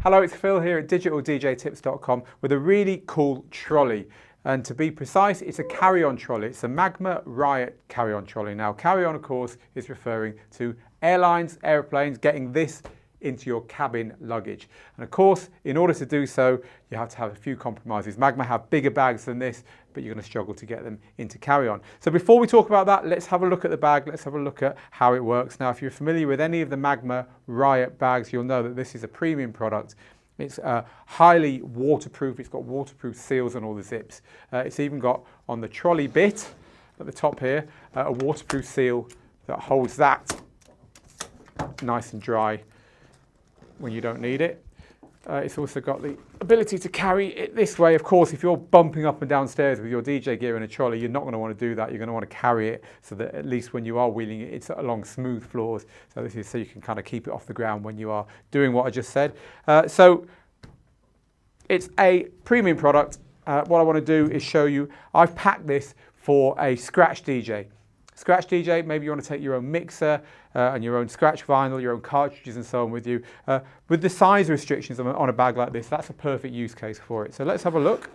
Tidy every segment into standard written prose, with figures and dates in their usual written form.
Hello, it's Phil here at digitaldjtips.com with a really cool trolley. And to be precise, it's a carry-on trolley. It's a Magma Riot carry-on trolley. Now, carry-on, of course, is referring to airlines, airplanes, getting this into your cabin luggage. And of course, in order to do so, you have to have a few compromises. Magma have bigger bags than this, but you're going to struggle to get them into carry-on. So before we talk about that, let's have a look at the bag. Let's have a look at how it works. Now, if you're familiar with any of the Magma Riot bags, you'll know that this is a premium product. It's highly waterproof. It's got waterproof seals on all the zips. It's even got on the trolley bit at the top here, a waterproof seal that holds that nice and dry when you don't need it. It's also got the ability to carry it this way. Of course, if you're bumping up and down stairs with your DJ gear in a trolley, you're not going to want to do that. You're going to want to carry it so that at least when you are wheeling it, it's along smooth floors. So this is so you can kind of keep it off the ground when you are doing what I just said. So it's a premium product. What I want to do is show you, I've packed this for a scratch DJ. Scratch DJ, maybe you want to take your own mixer and your own scratch vinyl, your own cartridges and so on with you. With the size restrictions on a bag like this, that's a perfect use case for it. So let's have a look.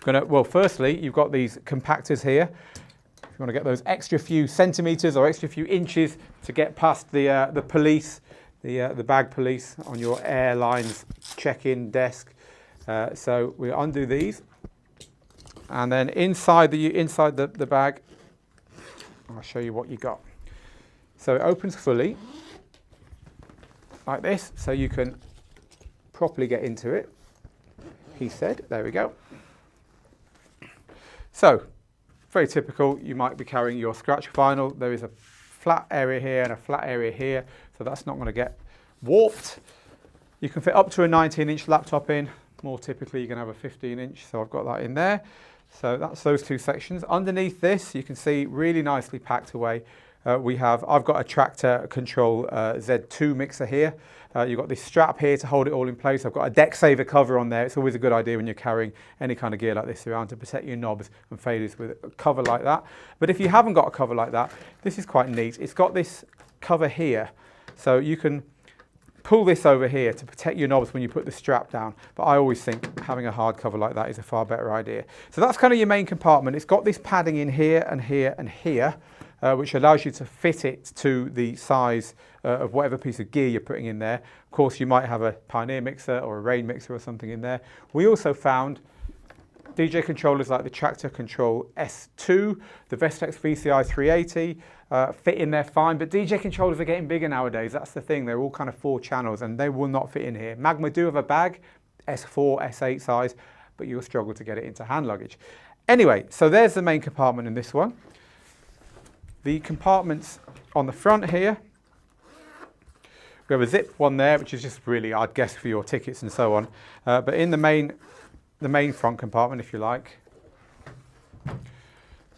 Well, firstly, you've got these compactors here. If you want to get those extra few centimetres or extra few inches to get past the police, the bag police on your airline's check-in desk. So we undo these. And then inside the bag, I'll show you what you got. So it opens fully, like this, so you can properly get into it, he said. There we go. So, very typical, you might be carrying your scratch vinyl. There is a flat area here and a flat area here, so that's not going to get warped. You can fit up to a 19-inch laptop in. More typically, you're going to have a 15-inch, so I've got that in there. So that's those two sections. Underneath this, you can see really nicely packed away. I've got a Tractor Control Z2 mixer here. You've got this strap here to hold it all in place. I've got a deck saver cover on there. It's always a good idea when you're carrying any kind of gear like this around to protect your knobs and faders with a cover like that. But if you haven't got a cover like that, this is quite neat. It's got this cover here, so you can pull this over here to protect your knobs when you put the strap down. But I always think having a hard cover like that is a far better idea. So that's kind of your main compartment. It's got this padding in here and here and here, which allows you to fit it to the size of whatever piece of gear you're putting in there. Of course, you might have a Pioneer mixer or a Rain mixer or something in there. We also found DJ controllers like the Tractor Control S2, the Vestex VCI 380, fit in there fine, but DJ controllers are getting bigger nowadays. That's the thing, they're all kind of 4 channels and they will not fit in here. Magma do have a bag, S4, S8 size, but you'll struggle to get it into hand luggage. Anyway, so there's the main compartment in this one. The compartments on the front here, we have a zip one there, which is just really, I'd guess, for your tickets and so on. But in the main front compartment, if you like,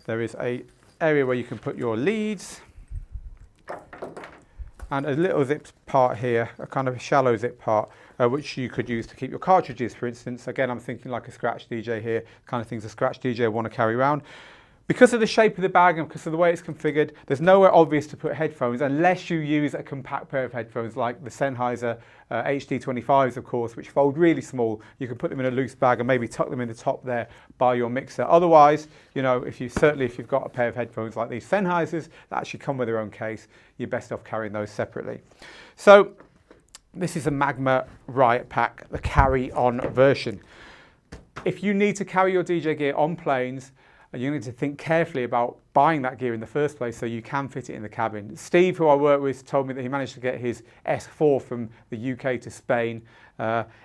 there is a area where you can put your leads and a little zip part here, a kind of shallow zip part, which you could use to keep your cartridges, for instance. Again, I'm thinking like a scratch DJ here, kind of things a scratch DJ want to carry around. Because of the shape of the bag and because of the way it's configured, there's nowhere obvious to put headphones unless you use a compact pair of headphones like the Sennheiser HD25s, of course, which fold really small. You can put them in a loose bag and maybe tuck them in the top there by your mixer. Otherwise, you know, if you've got a pair of headphones like these Sennheisers that actually come with their own case, you're best off carrying those separately. So this is a Magma Riot pack, the carry-on version. If you need to carry your DJ gear on planes, you need to think carefully about buying that gear in the first place so you can fit it in the cabin. Steve, who I work with, told me that he managed to get his S4 from the UK to Spain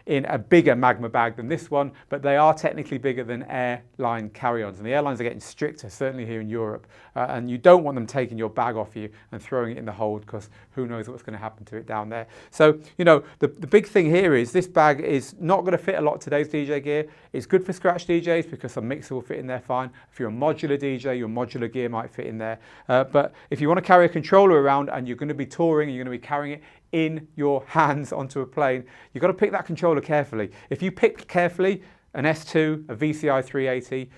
in a bigger Magma bag than this one, but they are technically bigger than airline carry-ons, and the airlines are getting stricter, certainly here in Europe, and you don't want them taking your bag off you and throwing it in the hold, because who knows what's going to happen to it down there. So, you know, the big thing here is this bag is not going to fit a lot of today's DJ gear. It's good for scratch DJs because a mixer will fit in there fine. If you're a modular DJ, your modular gear might fit in there. But if you want to carry a controller around and you're going to be touring and you're going to be carrying it in your hands onto a plane, you've got to pick that controller carefully. If you pick carefully an S2, a VCI 380,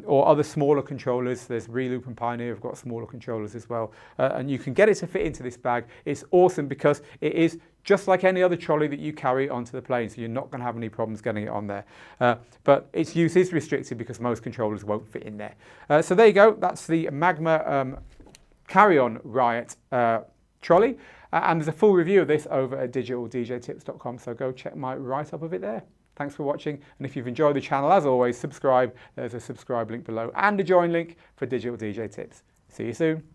or other smaller controllers, there's Reloop and Pioneer have got smaller controllers as well, and you can get it to fit into this bag. It's awesome because it is just like any other trolley that you carry onto the plane, so you're not going to have any problems getting it on there. But its use is restricted because most controllers won't fit in there. So there you go, that's the Magma Carry-On Riot trolley. And there's a full review of this over at digitaldjtips.com, so go check my write-up of it there. Thanks for watching, and if you've enjoyed the channel, as always, subscribe. There's a subscribe link below and a join link for Digital DJ Tips. See you soon.